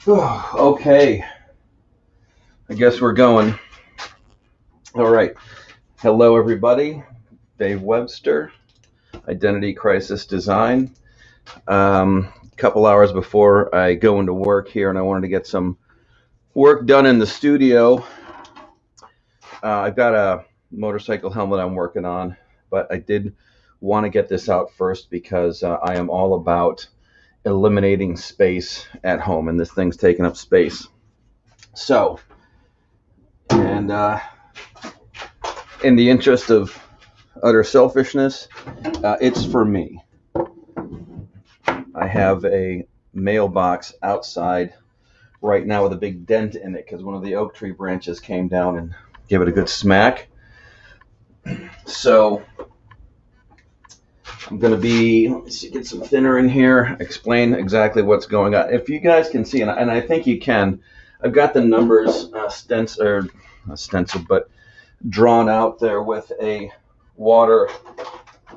Okay, I guess we're going. All right. Hello, everybody. Dave Webster, Identity Crisis Design. A couple hours before I go into work here, and I wanted to get some work done in the studio. I've got a motorcycle helmet I'm working on, but I did want to get this out first because I am all about eliminating space at home, and this thing's taking up space. So, and in the interest of utter selfishness, it's for me. I have a mailbox outside right now with a big dent in it because one of the oak tree branches came down and gave it a good smack. So I'm going to get some thinner in here, explain exactly what's going on. If you guys can see, and I think you can, I've got the numbers stenciled, but drawn out there with a water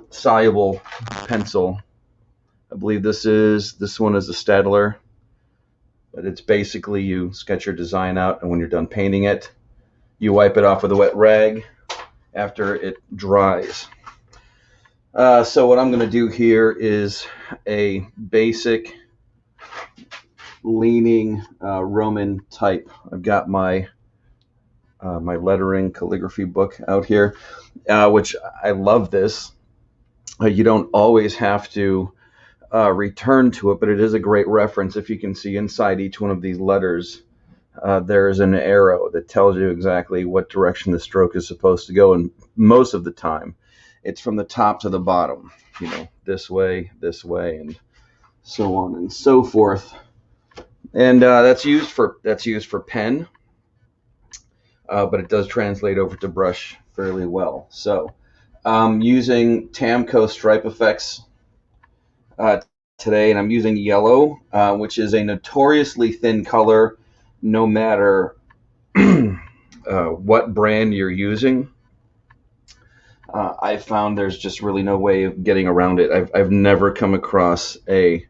soluble pencil. I believe this one is a Stadler, but it's basically you sketch your design out, and when you're done painting it, you wipe it off with a wet rag after it dries. So what I'm going to do here is a basic leaning Roman type. I've got my lettering calligraphy book out here, which I love this. You don't always have to return to it, but it is a great reference. If you can see inside each one of these letters, there's an arrow that tells you exactly what direction the stroke is supposed to go, and most of the time it's from the top to the bottom, this way, and so on and so forth. And that's used for pen, but it does translate over to brush fairly well. So I'm using Tamco stripe effects today, and I'm using yellow, which is a notoriously thin color no matter what brand you're using. I found there's just really no way of getting around it. I've never come across a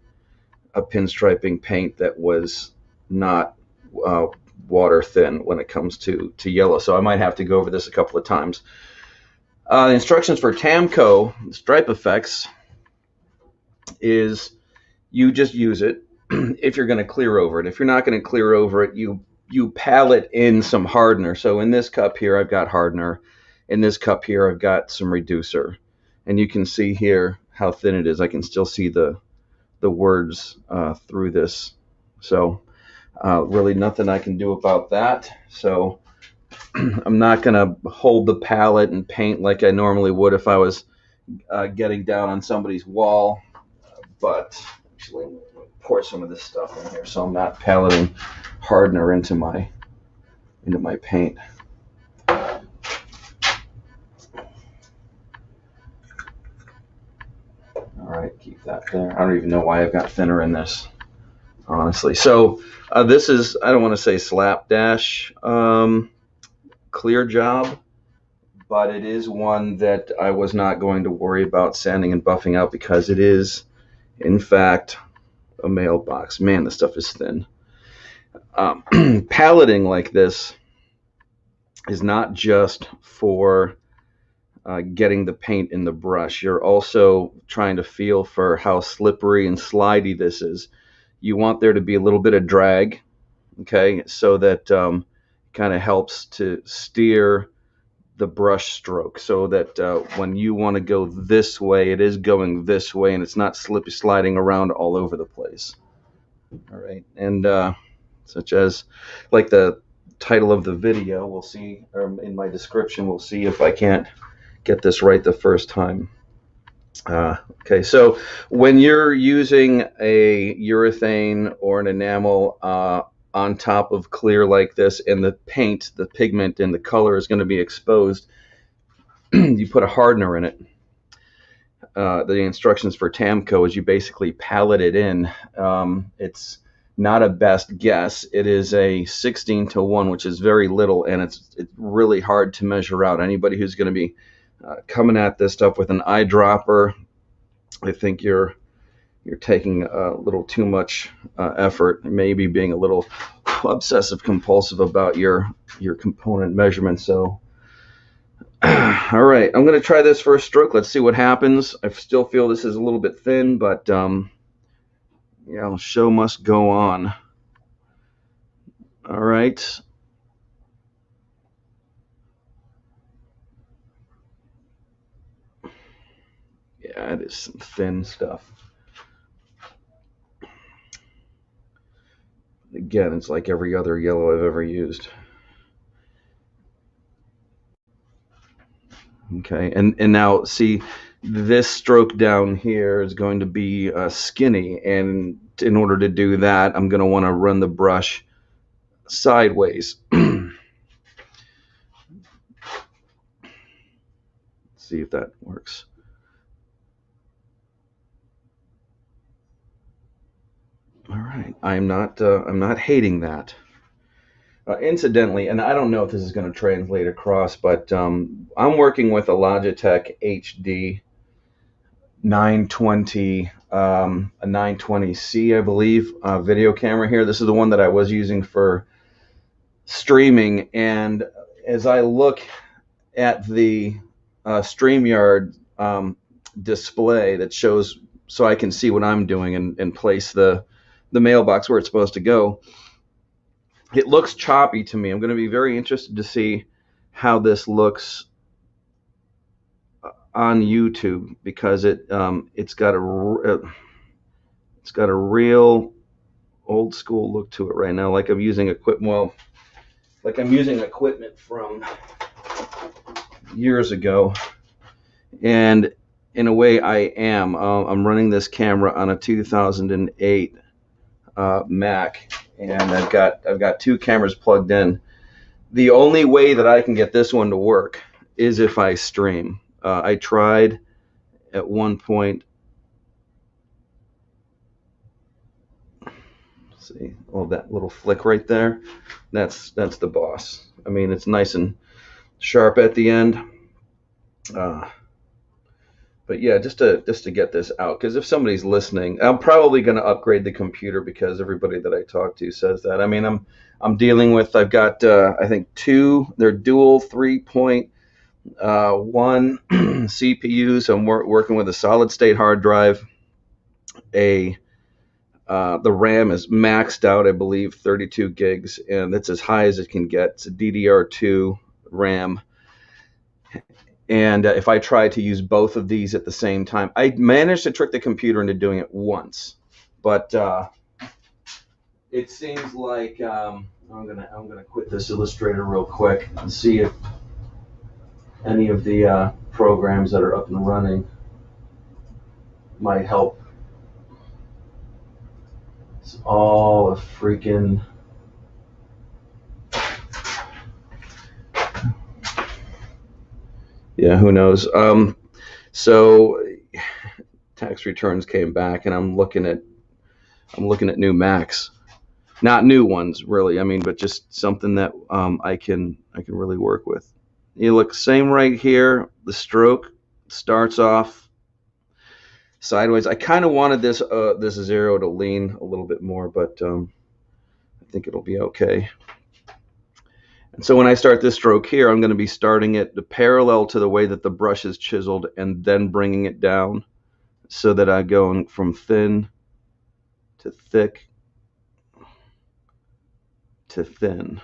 pinstriping paint that was not water thin when it comes to yellow. So I might have to go over this a couple of times. The instructions for Tamco stripe effects is you just use it if you're going to clear over it. If you're not going to clear over it, you palette in some hardener. So in this cup here, I've got hardener. In this cup here, I've got some reducer. And you can see here how thin it is. I can still see the words through this. So really nothing I can do about that. So I'm not going to hold the palette and paint like I normally would if I was getting down on somebody's wall. But actually, I'm going to pour some of this stuff in here so I'm not paletting hardener into my paint. All right, keep that there. I don't even know why I've got thinner in this, honestly. So this is, I don't want to say slapdash clear job, but it is one that I was not going to worry about sanding and buffing out because it is, in fact, a mailbox. Man, this stuff is thin. Paletting like this is not just for getting the paint in the brush. You're also trying to feel for how slippery and slidey this is. You want there to be a little bit of drag, okay, so that kind of helps to steer the brush stroke so that when you want to go this way, it is going this way and it's not sliding around all over the place. All right, and such as like the title of the video, we'll see, or in my description, we'll see if I can't get this right the first time. Okay, so when you're using a urethane or an enamel on top of clear like this, and the paint, the pigment, and the color is going to be exposed, you put a hardener in it. The instructions for Tamco is you basically palette it in. It's not a best guess. It is a 16:1, which is very little, and it's really hard to measure out. Anybody who's going to be coming at this stuff with an eyedropper, I think you're you're taking a little too much effort, maybe being a little obsessive compulsive about your component measurement. So all right, I'm going to try this first stroke. Let's see what happens. I still feel this is a little bit thin, but yeah, show must go on. All right. Yeah, it is some thin stuff. Again, it's like every other yellow I've ever used. Okay, and now see, this stroke down here is going to be skinny, and in order to do that, I'm going to want to run the brush sideways. See if that works. All right, I'm not hating that. Incidentally, and I don't know if this is going to translate across, but I'm working with a Logitech HD 920, a 920C, I believe, video camera here. This is the one that I was using for streaming, and as I look at the StreamYard display that shows, so I can see what I'm doing and place the mailbox where it's supposed to go, it looks choppy to me. I'm going to be very interested to see how this looks on YouTube, because it's got a real old school look to it right now, like I'm using equipment from years ago. And in a way, I am. I'm running this camera on a 2008 Mac, and I've got two cameras plugged in. The only way that I can get this one to work is if I stream. I tried at one point. See, oh, that little flick right there. That's the boss. I mean, it's nice and sharp at the end. But yeah, just to get this out, because if somebody's listening, I'm probably going to upgrade the computer, because everybody that I talk to says that. I mean, I'm dealing with, I've got I think they're dual 3.1 CPUs. I'm working with a solid state hard drive. The RAM is maxed out, I believe, 32 gigs, and that's as high as it can get. It's a DDR2 RAM. And if I try to use both of these at the same time, I managed to trick the computer into doing it once, but it seems like I'm gonna quit this Illustrator real quick and see if any of the programs that are up and running might help. It's all a freaking yeah, who knows? So tax returns came back, and I'm looking at new Macs, not new ones really. I mean, but just something that I can really work with. You look, same right here. The stroke starts off sideways. I kind of wanted this zero to lean a little bit more, but I think it'll be okay. And so when I start this stroke here, I'm going to be starting it parallel to the way that the brush is chiseled, and then bringing it down so that I go from thin to thick to thin.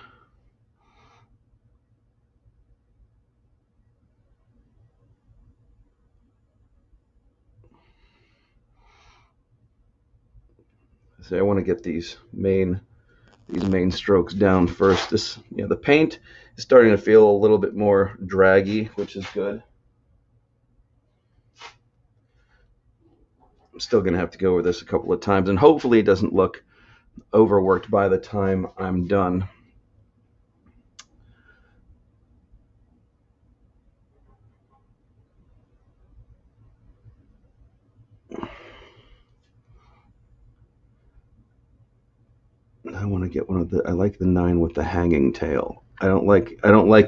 So I want to get these main strokes down first. The paint is starting to feel a little bit more draggy, which is good. I'm still going to have to go over this a couple of times, and hopefully it doesn't look overworked by the time I'm done. I want to get I like the 9 with the hanging tail. I don't like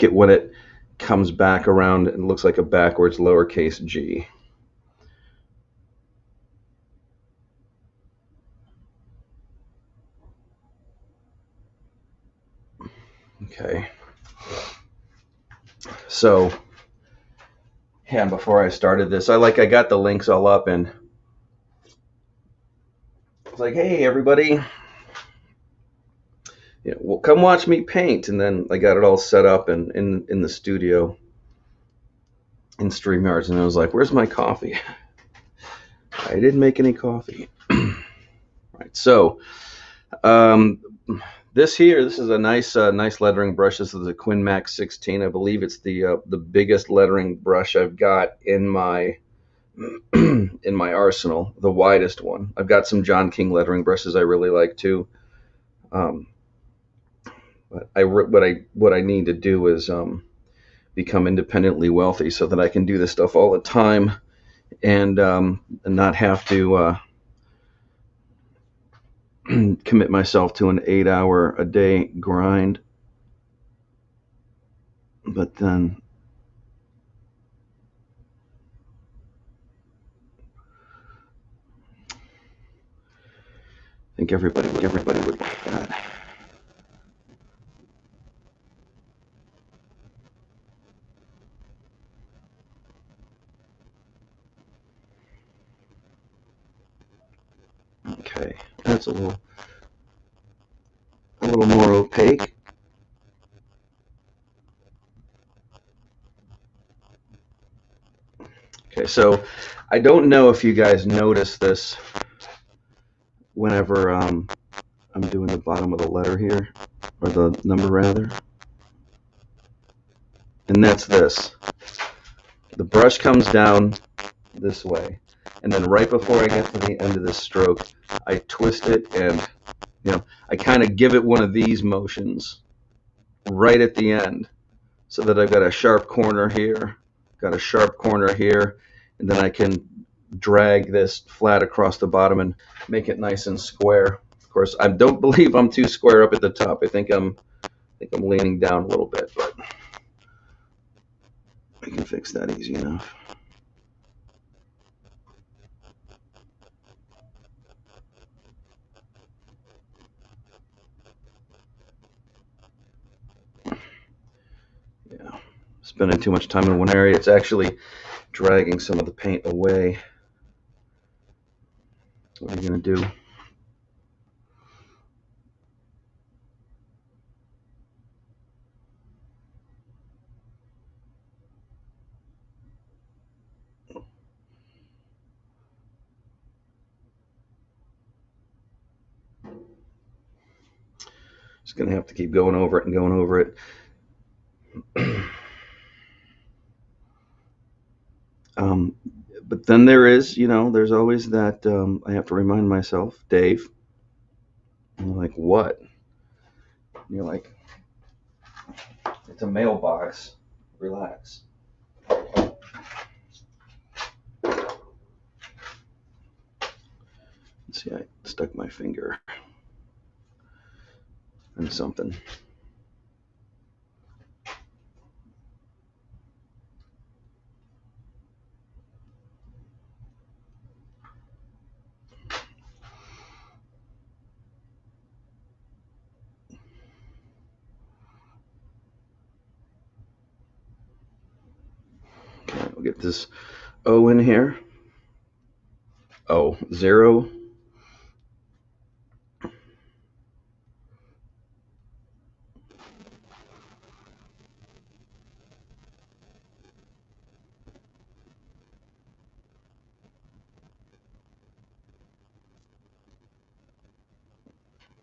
it when it comes back around and looks like a backwards lowercase g. Okay. So, yeah, before I started this, I got the links all up and it's like, hey, everybody, well, come watch me paint. And then I got it all set up and in the studio in StreamYards, and I was like, where's my coffee? I didn't make any coffee. Right. So, um, this is a nice lettering brush. This is a Quinn Max 16. I believe it's the biggest lettering brush I've got in my in my arsenal, the widest one. I've got some John King lettering brushes I really like too. Um, but what I need to do is become independently wealthy so that I can do this stuff all the time and not have to commit myself to an 8 hour a day grind. But then I think everybody would like that. Okay, that's a little more opaque. Okay, so I don't know if you guys notice this whenever I'm doing the bottom of the letter here, or the number rather, and that's this. The brush comes down this way, and then right before I get to the end of this stroke, I twist it and I kind of give it one of these motions right at the end, so that I've got a sharp corner here, got a sharp corner here, and then I can drag this flat across the bottom and make it nice and square. Of course, I don't believe I'm too square up at the top. I think I'm leaning down a little bit, but I can fix that easy enough. Yeah, spending too much time in one area, it's actually dragging some of the paint away. What are you going to do? Just going to have to keep going over it and going over it. But then there's always that I have to remind myself, Dave. And you're like, what? And you're like, it's a mailbox. Relax. Let's see, I stuck my finger in something. Okay, we'll get this O in here. O, 0.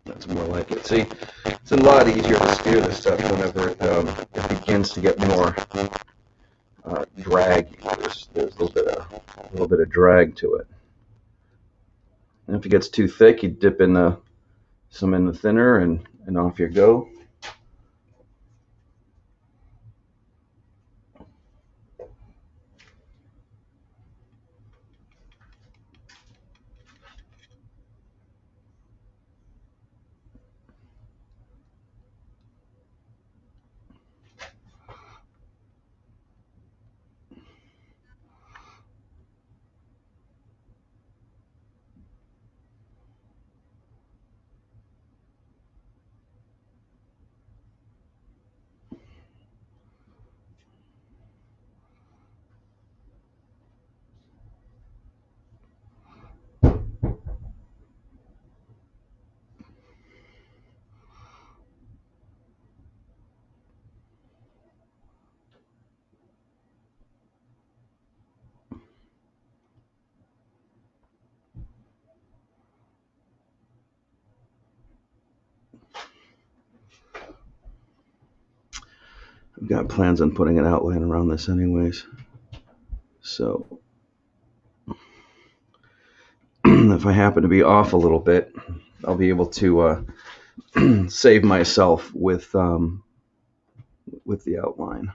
That's more like it. See, it's a lot easier to steer this stuff whenever it begins to get more drag. There's a little bit of drag to it. And if it gets too thick, you dip in some in the thinner, and off you go. I've got plans on putting an outline around this anyways. So if I happen to be off a little bit, I'll be able to save myself with the outline.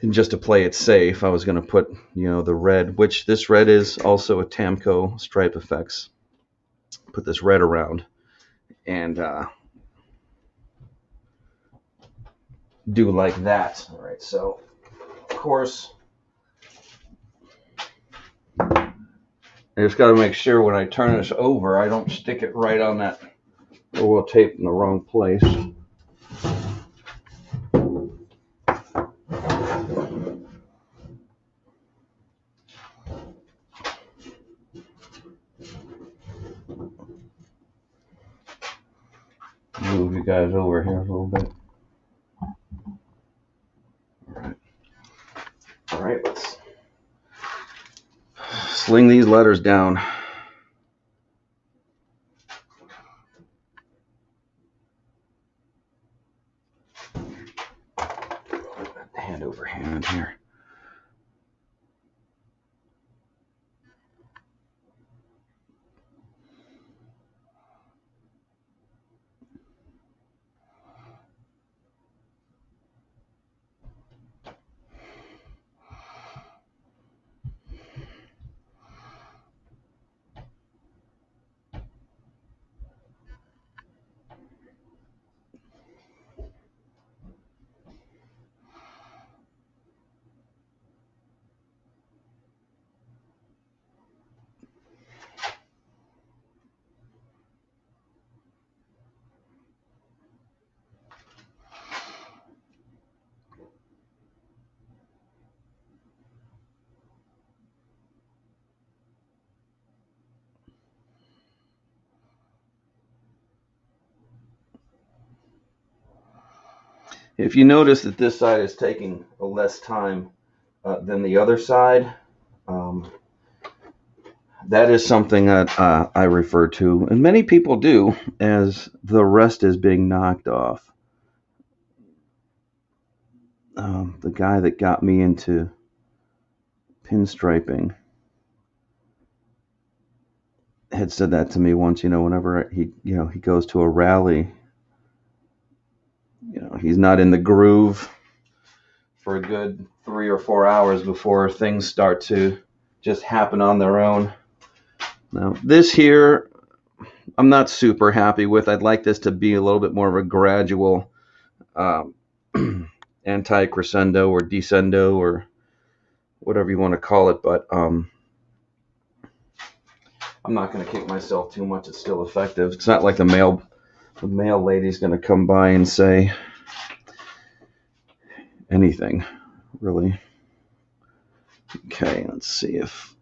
And just to play it safe, I was going to put, the red, which this red is also a Tamco Stripe Effects. Put this red around and do like that. All right, so of course, I just got to make sure when I turn this over, I don't stick it right on that roll of tape in the wrong place. Move you guys over here a little bit. All right, let's sling these letters down. Hand over hand here. If you notice that this side is taking less time than the other side, that is something that I refer to, and many people do, as the rest is being knocked off. The guy that got me into pinstriping had said that to me once. Whenever he goes to a rally, he's not in the groove for a good 3 or 4 hours before things start to just happen on their own. Now, this here, I'm not super happy with. I'd like this to be a little bit more of a gradual anti-crescendo or descendo or whatever you want to call it, but I'm not going to kick myself too much. It's still effective. It's not like the mail lady's going to come by and say anything, really. Okay, let's see if...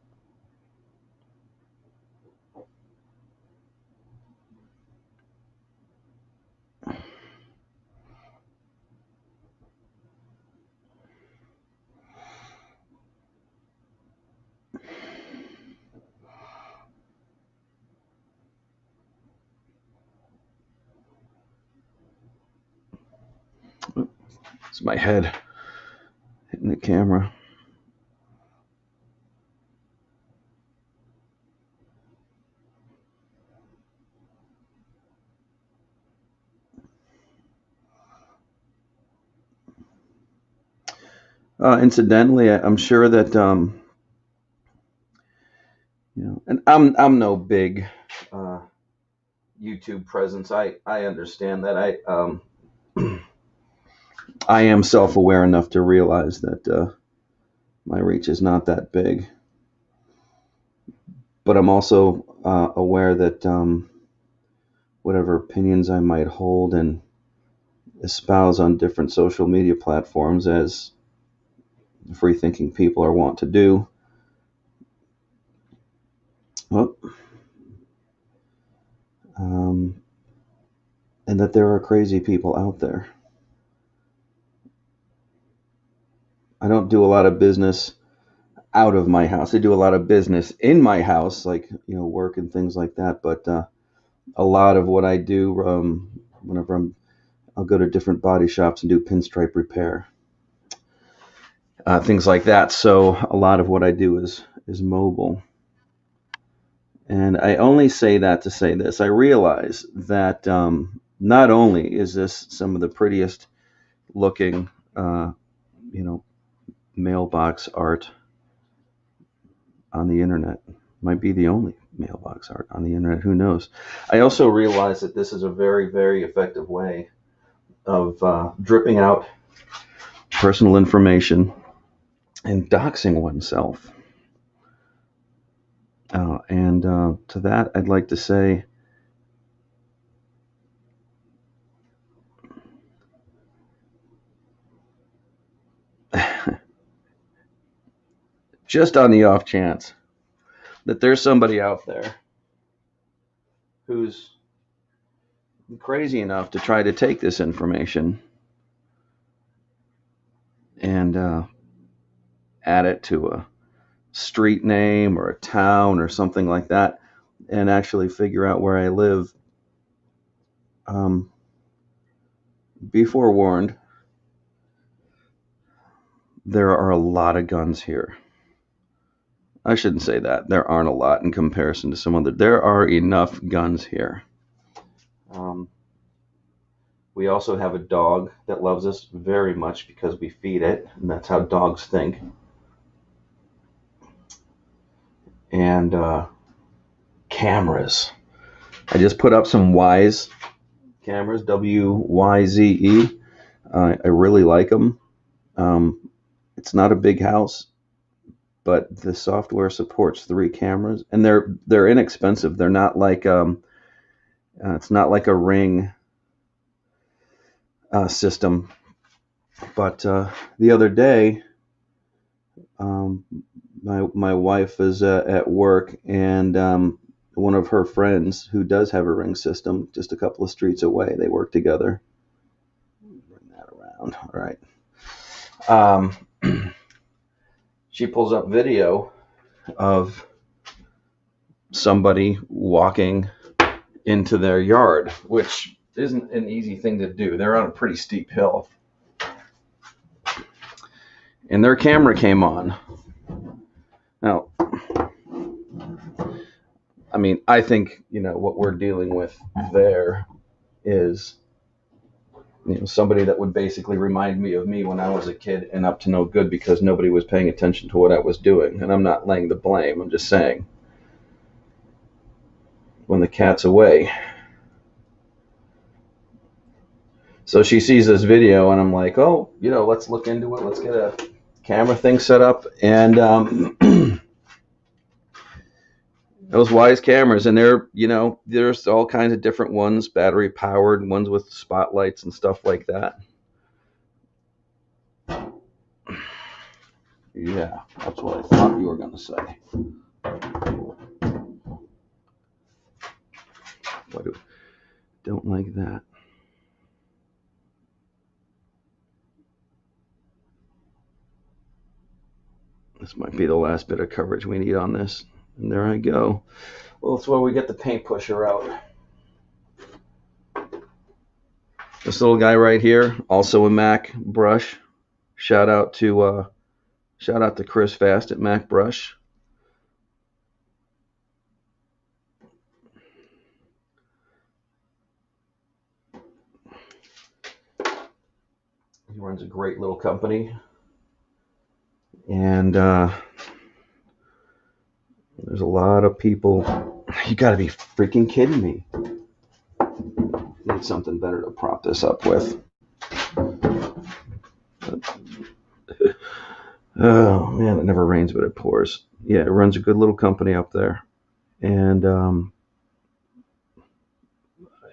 It's my head hitting the camera. Incidentally, I'm sure that and I'm no big YouTube presence. I understand that. I am self-aware enough to realize that my reach is not that big. But I'm also aware that whatever opinions I might hold and espouse on different social media platforms, as free-thinking people are wont to do, well, and that there are crazy people out there. I don't do a lot of business out of my house. I do a lot of business in my house, like work and things like that. But a lot of what I do, whenever I'll go to different body shops and do pinstripe repair, things like that. So a lot of what I do is mobile. And I only say that to say this. I realize that not only is this some of the prettiest looking, you know, mailbox art on the internet, might be the only mailbox art on the internet, who knows. I also realize that this is a very, very effective way of dripping out personal information and doxing oneself. And to that, I'd like to say, just on the off chance that there's somebody out there who's crazy enough to try to take this information and add it to a street name or a town or something like that, and actually figure out where I live, be forewarned, there are a lot of guns here. I shouldn't say that. There aren't a lot in comparison to some other. There are enough guns here. We also have a dog that loves us very much because we feed it, and that's how dogs think. And cameras. I just put up some Wyze cameras, WYZE. I really like them. It's not a big house, but the software supports 3 cameras, and they're inexpensive. They're not like it's not like a Ring system. But the other day, my wife is at work, and one of her friends who does have a Ring system, just a couple of streets away, they work together. Bring that around, all right. She pulls up video of somebody walking into their yard, which isn't an easy thing to do. They're on a pretty steep hill. And their camera came on. Now, I mean, I think, what we're dealing with there is, somebody that would basically remind me of me when I was a kid and up to no good because nobody was paying attention to what I was doing. And I'm not laying the blame. I'm just saying, when the cat's away. So she sees this video, and I'm like, oh, let's look into it. Let's get a camera thing set up. And those Wyze cameras, and there's all kinds of different ones, battery powered, ones with spotlights and stuff like that. Yeah, that's what I thought you were going to say. But don't like that. This might be the last bit of coverage we need on this. And there I go. Well, that's where we get the paint pusher out. This little guy right here, also a Mac brush. Shout out to Chris Fast at Mac Brush. He runs a great little company. And there's a lot of people. You got to be freaking kidding me. Need something better to prop this up with. Oh man, it never rains but it pours. Yeah, it runs a good little company up there. And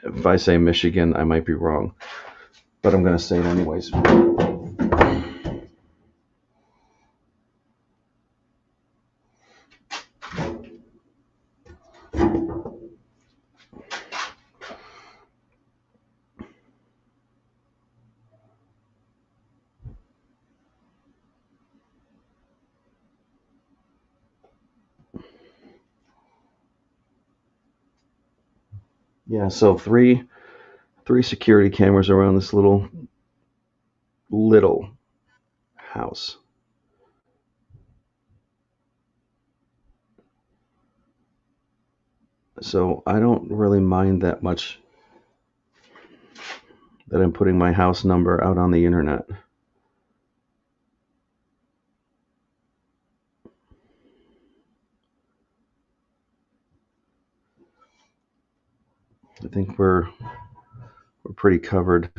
if I say Michigan, I might be wrong, but I'm going to say it anyways. Yeah, so three security cameras around this little house. So I don't really mind that much that I'm putting my house number out on the internet. I think we're pretty covered.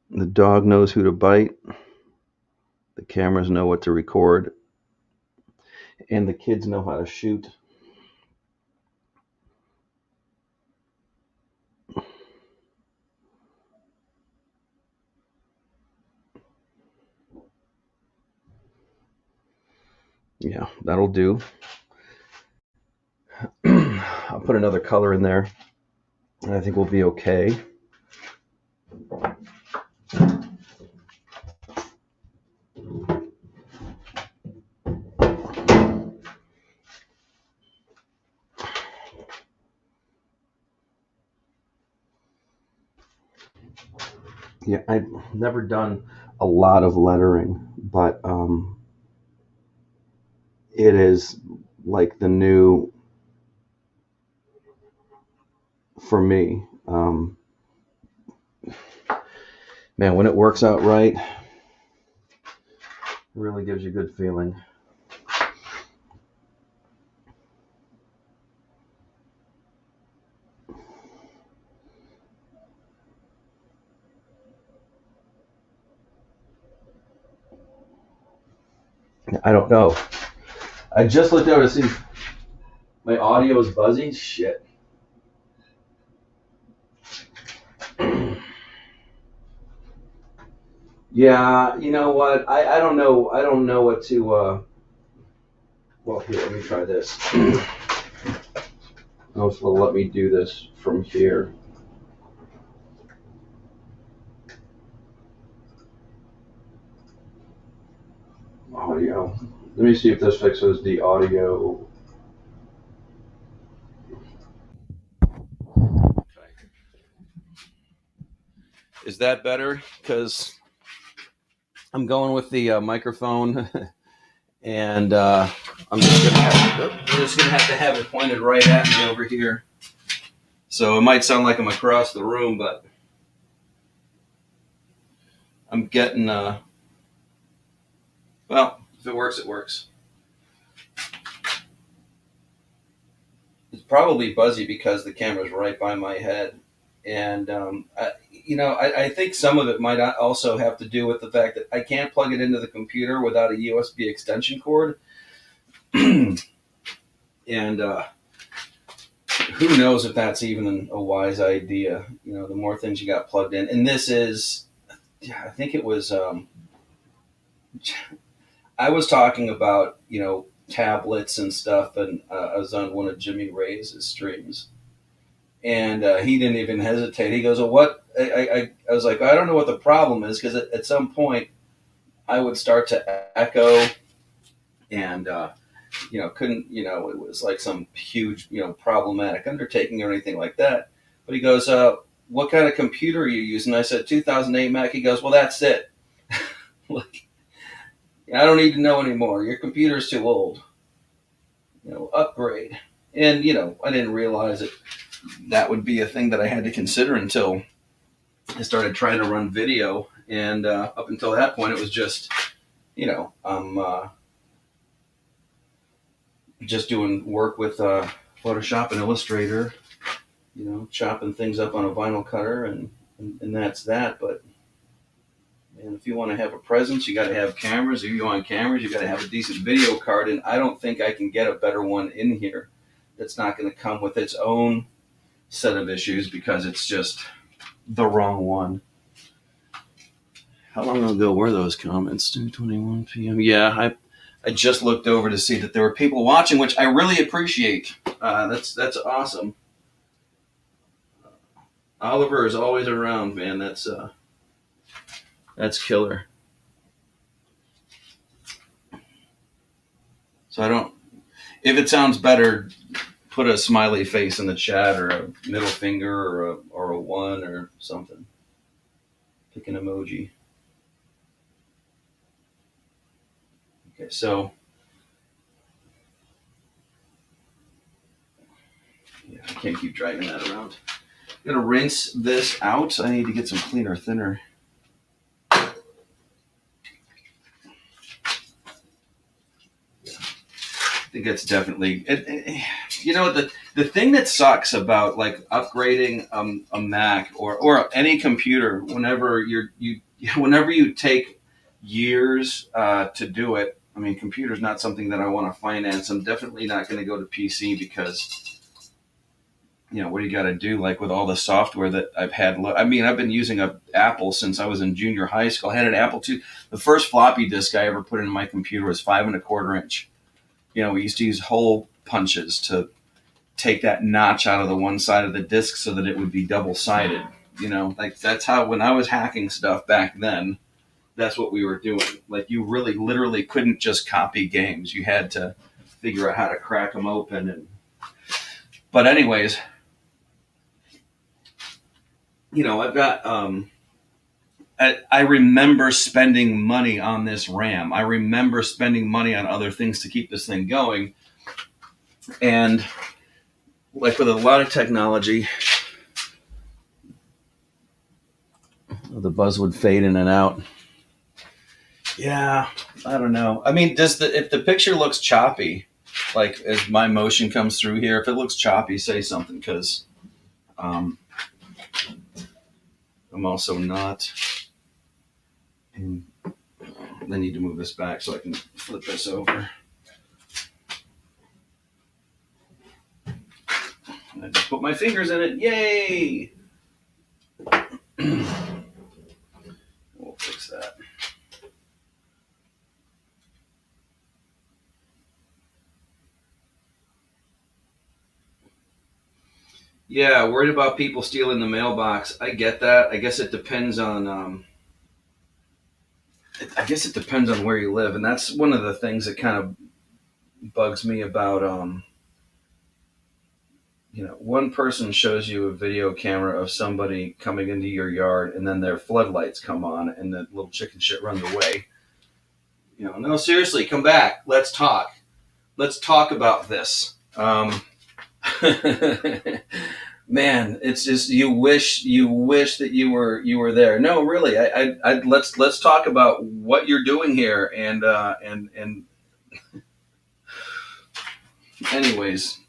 The dog knows who to bite. The cameras know what to record, and the kids know how to shoot. Yeah, that'll do. I'll put another color in there, and I think we'll be okay. Yeah, I've never done a lot of lettering, but it is like the new for me. Man, when it works out right, it really gives you a good feeling. I don't know. I just looked over to see if my audio is buzzy. Shit. Yeah, you know what? I don't know. I don't know what to. Well, here, let me try this. I don't know if it'll let me do this from here. Audio. Let me see if this fixes the audio. Is that better? Because I'm going with the microphone, and I'm just gonna have to have it pointed right at me over here. So it might sound like I'm across the room, but I'm getting. Well, if it works, it works. It's probably buzzy because the camera's right by my head, and I think some of it might also have to do with the fact that I can't plug it into the computer without a USB extension cord, and who knows if that's even a wise idea. The more things you got plugged in, and this is, I think it was. I was talking about tablets and stuff, and I was on one of Jimmy Ray's streams, and he didn't even hesitate. He goes, "Well, what?" I was like, "I don't know what the problem is," because at some point I would start to echo, and couldn't, it was like some huge, problematic undertaking or anything like that. But he goes, "What kind of computer are you using?" I said, 2008 Mac. He goes, "Well, that's it." Like, I don't need to know anymore. Your computer's too old. Upgrade. And I didn't realize that would be a thing that I had to consider until I started trying to run video, and up until that point, it was just, I'm just doing work with Photoshop and Illustrator, chopping things up on a vinyl cutter, and that's that. But man, if you want to have a presence, you got to have cameras. If you want cameras, you got to have a decent video card, and I don't think I can get a better one in here that's not going to come with its own set of issues because it's just the wrong one. How long ago were those comments? 2:21 p.m. Yeah, I just looked over to see that there were people watching, which I really appreciate. That's awesome. Oliver is always around, man. That's killer. So I don't. If it sounds better, put a smiley face in the chat, or a middle finger, or a one, or something. Pick an emoji. Okay, so yeah, I can't keep dragging that around. I'm gonna rinse this out. I need to get some cleaner, thinner. I think that's definitely you know, the thing that sucks about like upgrading a Mac or any computer, whenever whenever you take years to do it. I mean, computer's not something that I want to finance. I'm definitely not going to go to PC because, you know, what do you got to do? Like with all the software that I've had. I mean, I've been using a Apple since I was in junior high school. I had an Apple II. The first floppy disk I ever put in my computer was 5.25 inch. You know, we used to use hole punches to take that notch out of the one side of the disk so that it would be double sided. You know, like that's how, when I was hacking stuff back then, that's what we were doing. Like you really literally couldn't just copy games. You had to figure out how to crack them open. But anyways, you know, I've got, I remember spending money on this RAM. I remember spending money on other things to keep this thing going. And like with a lot of technology, the buzz would fade in and out. Yeah, I don't know. I mean, if the picture looks choppy, like as my motion comes through here, if it looks choppy, say something, because I'm also not. And I need to move this back so I can flip this over. And I just put my fingers in it. Yay! We'll fix that. Yeah, worried about people stealing the mailbox. I get that. I guess it depends on. I guess it depends on where you live, and that's one of the things that kind of bugs me about. You know, one person shows you a video camera of somebody coming into your yard, and then their floodlights come on, and the little chicken shit runs away. You know, no, seriously, come back. Let's talk. Let's talk about this. Man, it's just you wish that you were there. No, really, let's talk about what you're doing here, and anyways.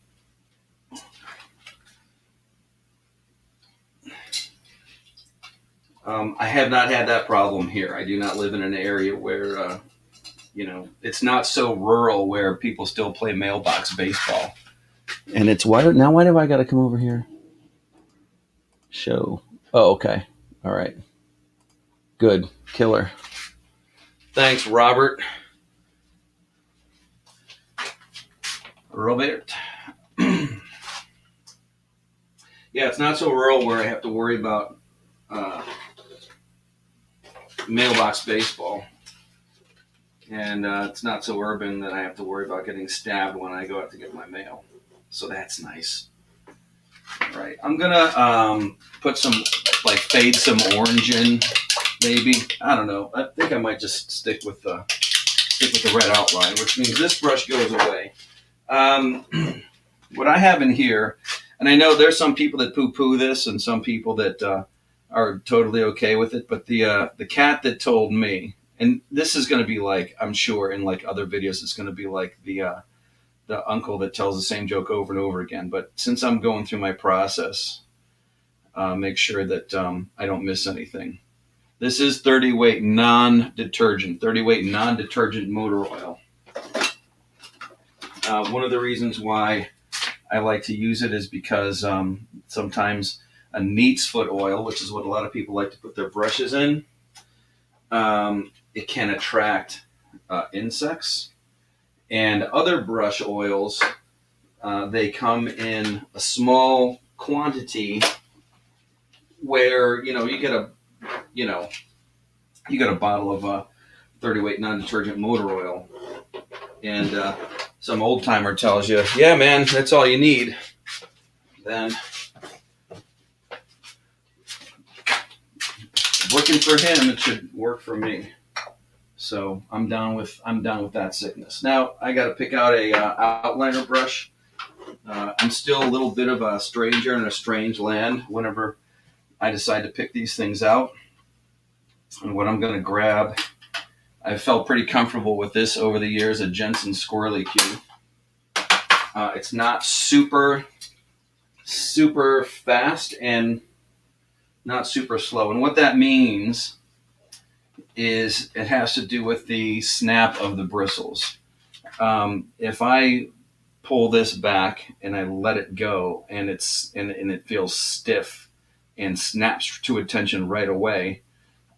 I have not had that problem here. I do not live in an area where, you know, it's not so rural where people still play mailbox baseball. And it's why do I got to come over here? Show. Oh, okay. All right. Good. Killer. Thanks, Robert. Robert. Yeah, it's not so rural where I have to worry about mailbox baseball. And it's not so urban that I have to worry about getting stabbed when I go out to get my mail. So that's nice. All right, I'm gonna put some, like, fade some orange in, maybe. I don't know. I think I might just stick with the red outline, which means this brush goes away. What I have in here, and I know there's some people that poo-poo this, and some people that are totally okay with it. But the cat that told me, and this is going to be like, I'm sure in like other videos, it's going to be like the uncle that tells the same joke over and over again. But since I'm going through my process, make sure that I don't miss anything. This is 30 weight non-detergent motor oil. One of the reasons why I like to use it is because sometimes a neat's foot oil, which is what a lot of people like to put their brushes in, it can attract insects. And other brush oils, they come in a small quantity where, you get a bottle of 30 weight non-detergent motor oil, and some old timer tells you, yeah, man, that's all you need, then working for him, it should work for me. So I'm down with that sickness. Now I got to pick out a outliner brush. I'm still a little bit of a stranger in a strange land whenever I decide to pick these things out. And what I'm going to grab, I've felt pretty comfortable with this over the years, a Jensen Squirrely Q. It's not super fast and not super slow. And what that means is it has to do with the snap of the bristles. If I pull this back and I let it go and it feels stiff and snaps to attention right away,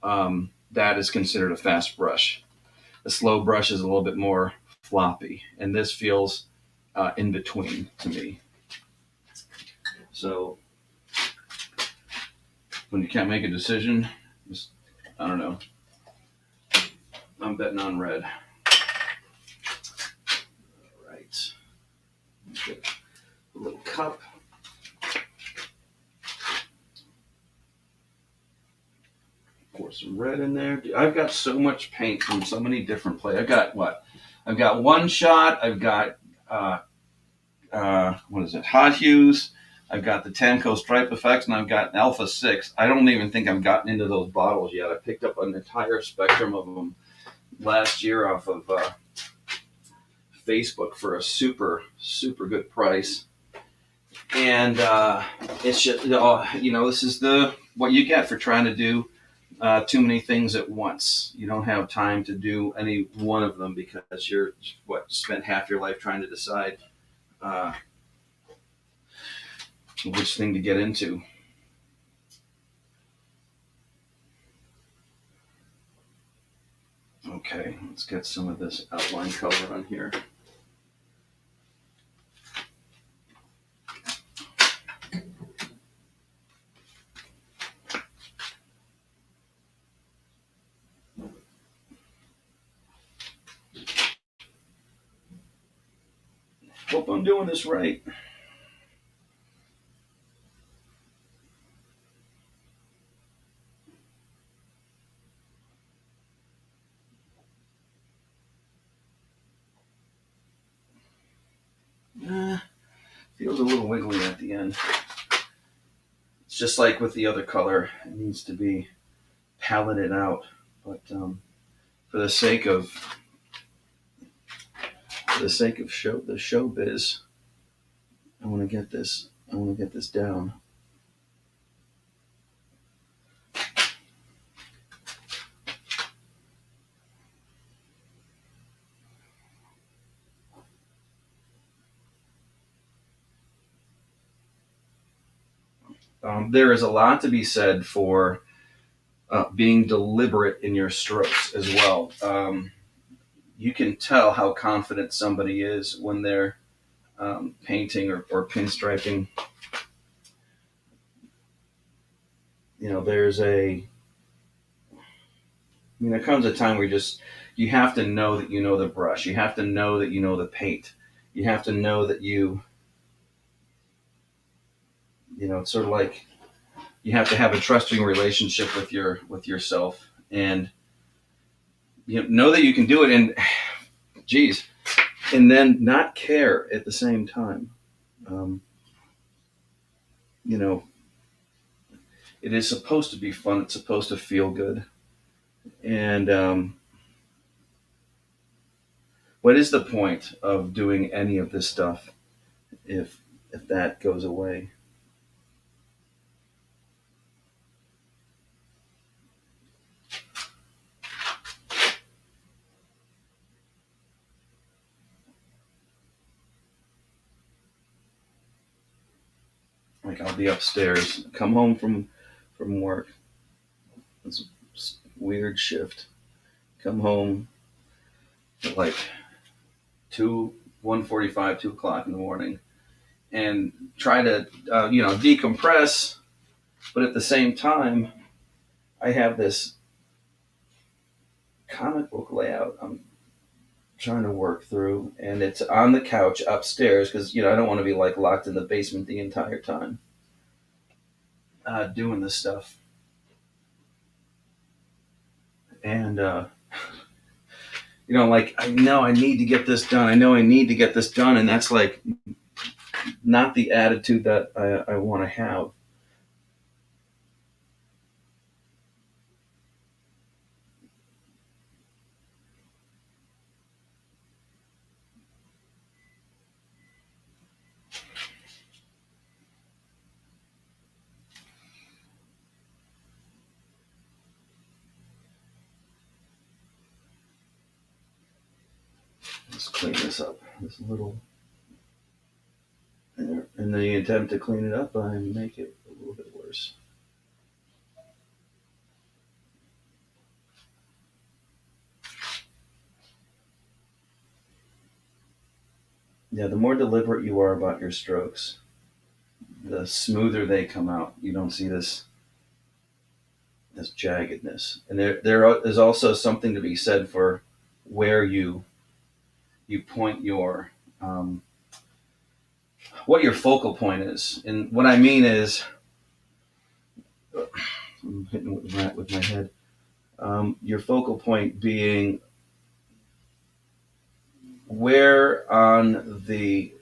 that is considered a fast brush. A slow brush is a little bit more floppy, and this feels in between to me. So when you can't make a decision, just, I don't know. I'm betting on red. All right. Get a little cup. Pour some red in there. I've got so much paint from so many different places. I've got what? I've got One Shot. I've got what is it? Hot Hues. I've got the Tamco Stripe Effects, and I've got Alpha 6. I don't even think I've gotten into those bottles yet. I picked up an entire spectrum of them last year off of Facebook for a super good price. And it's just, this is what you get for trying to do too many things at once. You don't have time to do any one of them because you're spent half your life trying to decide which thing to get into. Okay, let's get some of this outline color on here. Hope I'm doing this right. Feels a little wiggly at the end. It's just like with the other color. It needs to be paletted out. But for the sake of the showbiz, I want to get this down. There is a lot to be said for being deliberate in your strokes as well. You can tell how confident somebody is when they're painting or pinstriping. There comes a time where you have to know that you know the brush. You have to know that you know the paint. You have to know that it's sort of like you have to have a trusting relationship with yourself, and know that you can do it, and geez, and then not care at the same time. It is supposed to be fun. It's supposed to feel good, and what is the point of doing any of this stuff if that goes away? Like I'll be upstairs, come home from work. It's a weird shift. Come home at like 1:45, 2 o'clock in the morning, and try to decompress, but at the same time, I have this comic book layout I'm trying to work through, and it's on the couch upstairs because I don't want to be like locked in the basement the entire time doing this stuff. And like I know I need to get this done. I know I need to get this done, and that's like not the attitude that I want to have. Let's clean this up. This little, and the attempt to clean it up, I make it a little bit worse. Yeah, the more deliberate you are about your strokes, the smoother they come out. You don't see this jaggedness, and there is also something to be said for where you point your what your focal point is. And what I mean is, I'm hitting with my head. Your focal point being where on the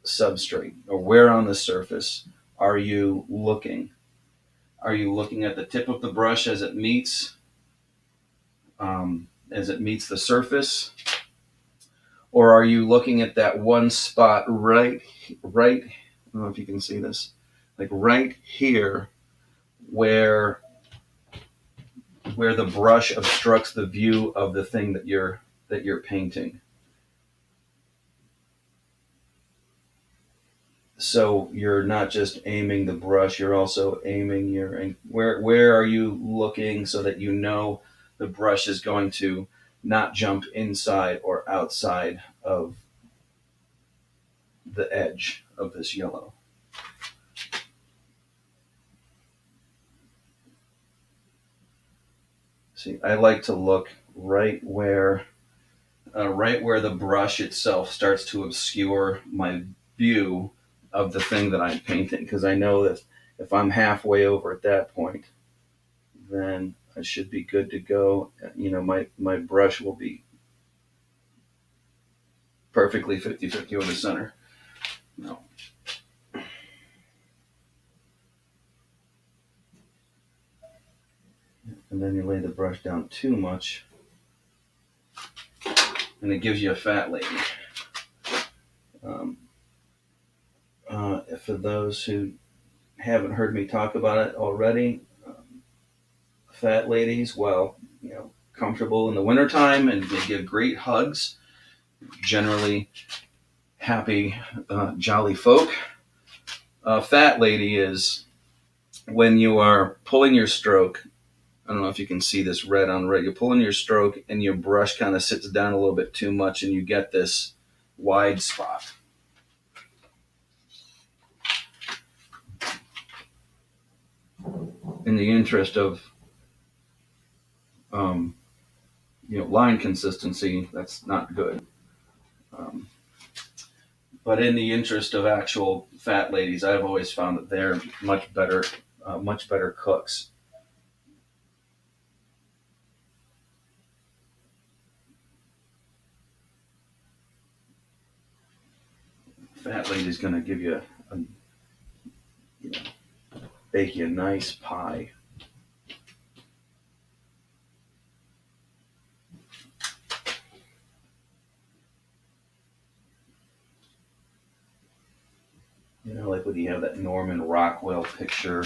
substrate or where on the surface are you looking? Are you looking at the tip of the brush as it meets the surface, or are you looking at that one spot right? I don't know if you can see this, like right here, where the brush obstructs the view of the thing that you're painting. So you're not just aiming the brush, you're also aiming where are you looking so that the brush is going to not jump inside or outside of the edge of this yellow. See, I like to look right where the brush itself starts to obscure my view of the thing that I'm painting, because I know that if I'm halfway over at that point, then I should be good to go. My brush will be perfectly 50-50 over the center. No. And then you lay the brush down too much, and it gives you a fat lady. Um, for those who haven't heard me talk about it already, fat ladies, well, comfortable in the wintertime, and they give great hugs. Generally happy, jolly folk. A fat lady is when you are pulling your stroke. I don't know if you can see this red on red. You're pulling your stroke, and your brush kind of sits down a little bit too much, and you get this wide spot. In the interest of line consistency, that's not good. Um, but in the interest of actual fat ladies, I've always found that they're much better cooks. Fat lady's going to give you you know, bake you a nice pie. Like when you have that Norman Rockwell picture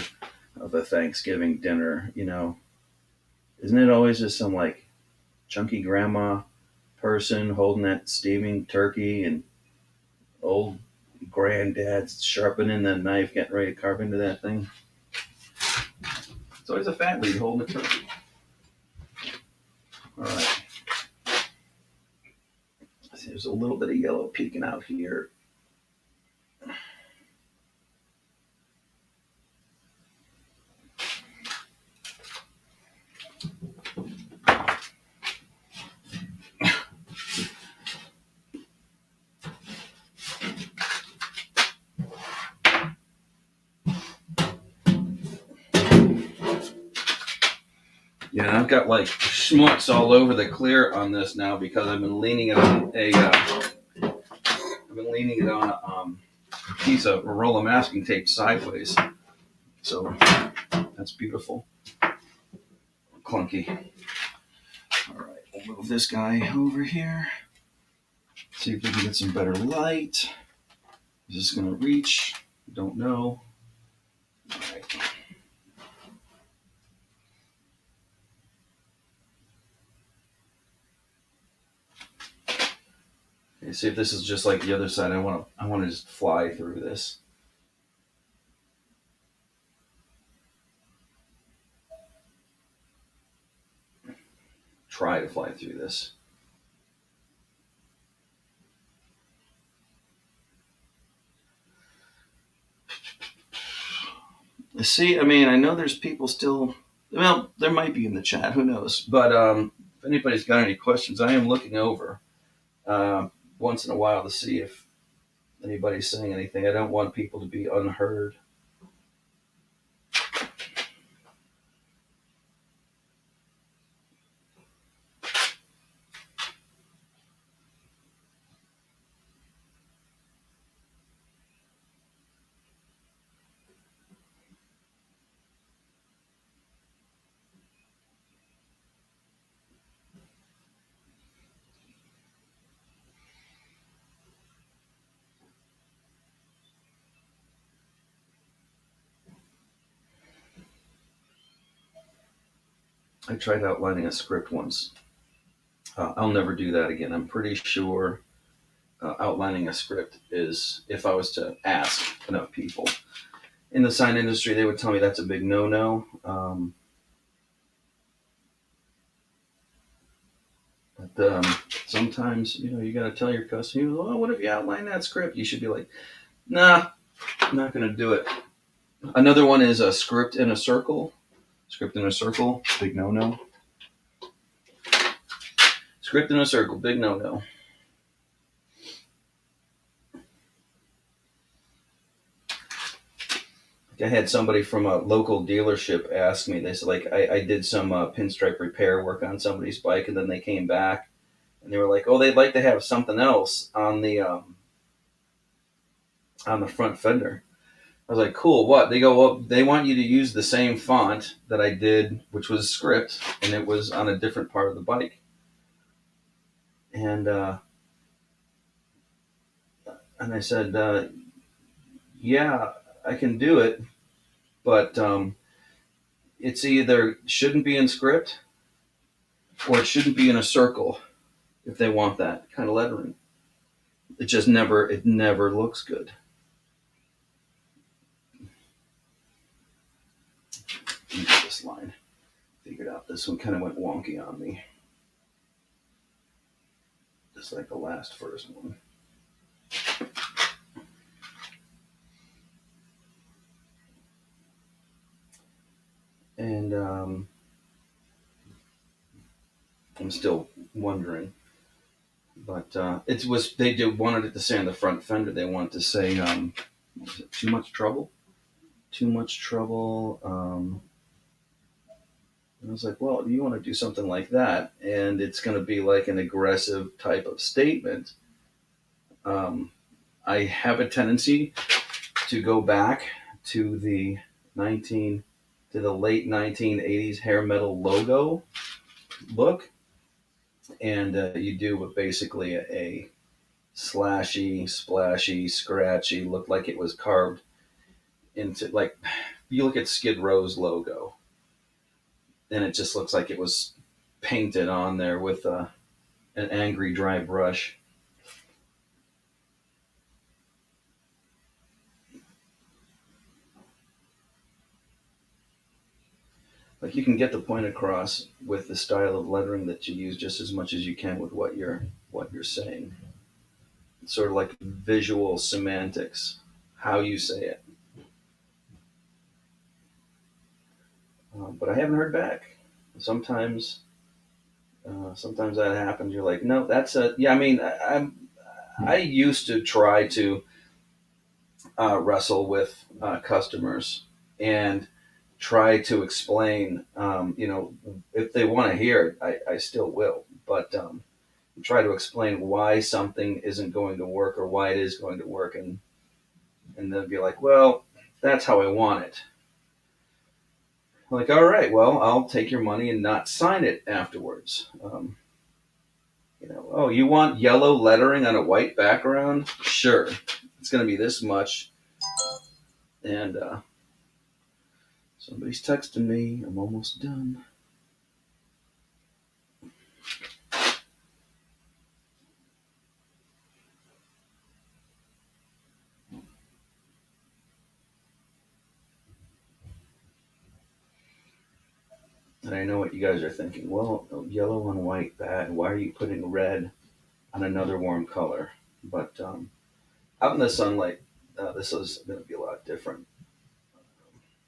of a Thanksgiving dinner, isn't it always just some like chunky grandma person holding that steaming turkey, and old granddad's sharpening the knife, getting ready to carve into that thing? It's always a fat lady holding a turkey. All right. See, there's a little bit of yellow peeking out here. Yeah, I've got like schmutz all over the clear on this now because I've been leaning it on a piece of a roll of masking tape sideways. So that's beautiful. Clunky. All right, we'll move this guy over here. See if we can get some better light. Is this going to reach? Don't know. All right. Okay, see if this is just like the other side. I want to just fly through this. Try to fly through this. See, I mean, I know there's people still. Well, there might be in the chat. Who knows? But if anybody's got any questions, I am looking over once in a while to see if anybody's saying anything. I don't want people to be unheard. I tried outlining a script once. I'll never do that again. I'm pretty sure outlining a script is, if I was to ask enough people in the sign industry, they would tell me that's a big no-no. But sometimes, you got to tell your customer, oh, what if you outline that script? You should be like, nah, I'm not going to do it. Another one is a script in a circle. Script in a circle, big no-no. Script in a circle, big no-no. I had somebody from a local dealership ask me, they said, like, I did some pinstripe repair work on somebody's bike, and then they came back, and they were like, oh, they'd like to have something else on the front fender. I was like, cool, what? They go, well, they want you to use the same font that I did, which was script, and it was on a different part of the bike. And I said, yeah, I can do it, but it's either shouldn't be in script or it shouldn't be in a circle if they want that kind of lettering. It never looks good. Let me get this line figured out. This one kind of went wonky on me, just like the first one. And I'm still wondering, but they wanted it to say on the front fender. They wanted to say, was it too much trouble? Too much trouble. And I was like, well, you want to do something like that, and it's going to be like an aggressive type of statement. I have a tendency to go back to the late 1980s hair metal logo look, and you do basically a slashy, splashy, scratchy, look like it was carved into, like, you look at Skid Row's logo, and it just looks like it was painted on there with an angry dry brush. Like, you can get the point across with the style of lettering that you use just as much as you can with what you're saying. It's sort of like visual semantics, how you say it. But I haven't heard back. Sometimes that happens. You're like, no, that's a yeah. I mean, I used to try to wrestle with customers and try to explain, if they want to hear it, I still will, but try to explain why something isn't going to work or why it is going to work, and they'll be like, well, that's how I want it. I'm like, all right, well, I'll take your money and not sign it afterwards. Oh, you want yellow lettering on a white background? Sure, it's going to be this much. And somebody's texting me. I'm almost done. And I know what you guys are thinking. Well, yellow on white, bad. Why are you putting red on another warm color? But out in the sunlight, this is going to be a lot different.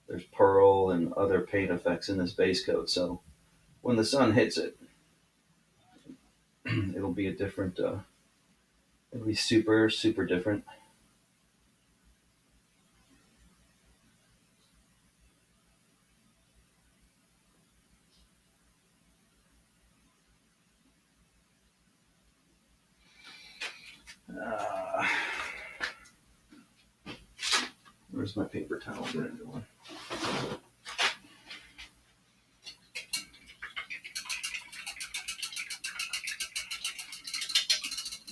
There's pearl and other paint effects in this base coat, so when the sun hits it, it'll be a different. It'll be super, super different. Uh, Where's my paper towel? Get into one.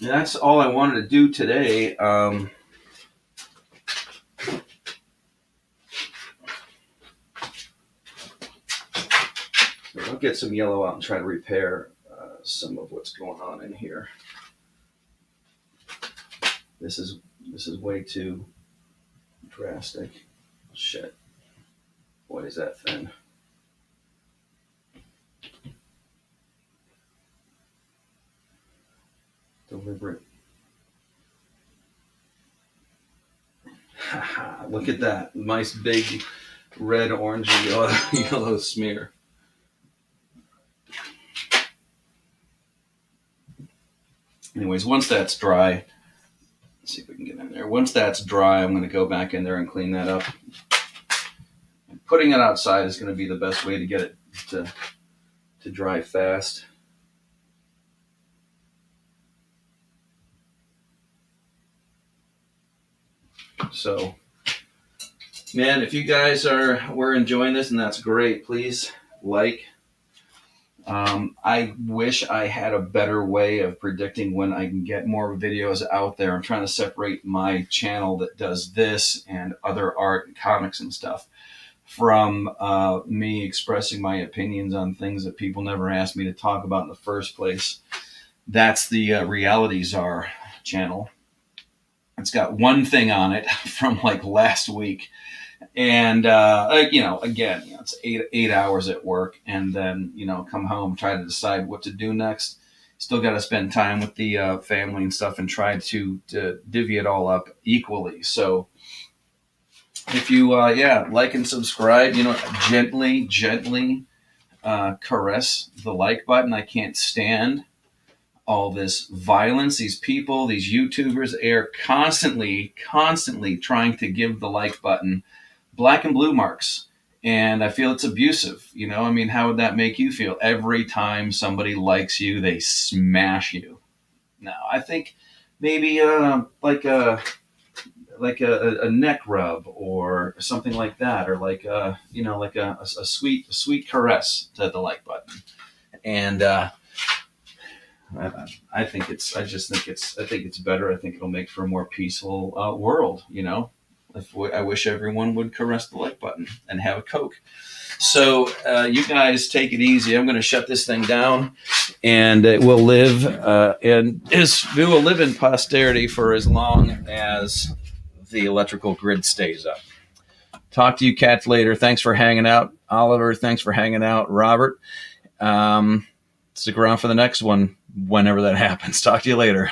And that's all I wanted to do today. I'll get some yellow out and try to repair some of what's going on in here. This is way too drastic. Shit. Boy, is that thin. Deliberate. Look at that. Nice big red, orange, and yellow smear. Anyways, once that's dry, let's see if we can get in there. Once that's dry, I'm going to go back in there and clean that up. And putting it outside is going to be the best way to get it to dry fast. So, man, if you guys were enjoying this, and that's great, please like. I wish I had a better way of predicting when I can get more videos out there. I'm trying to separate my channel that does this and other art and comics and stuff from me expressing my opinions on things that people never asked me to talk about in the first place. That's the Reality Czar channel. It's got one thing on it from like last week. And, again, it's 8 hours at work, and then, come home, try to decide what to do next. Still got to spend time with the family and stuff and try to divvy it all up equally. So if you, like and subscribe, gently caress the like button. I can't stand all this violence. These people, these YouTubers, are constantly trying to give the like button black and blue marks, and I feel it's abusive. How would that make you feel? Every time somebody likes you, they smash you. Now, I think maybe like a neck rub or something like that, or like a sweet caress to the like button. And I think it's better. I think it'll make for a more peaceful world. I wish everyone would caress the like button and have a Coke. So you guys take it easy. I'm going to shut this thing down, and it will live it will live in posterity for as long as the electrical grid stays up. Talk to you cats later. Thanks for hanging out, Oliver. Thanks for hanging out, Robert. Stick around for the next one whenever that happens. Talk to you later.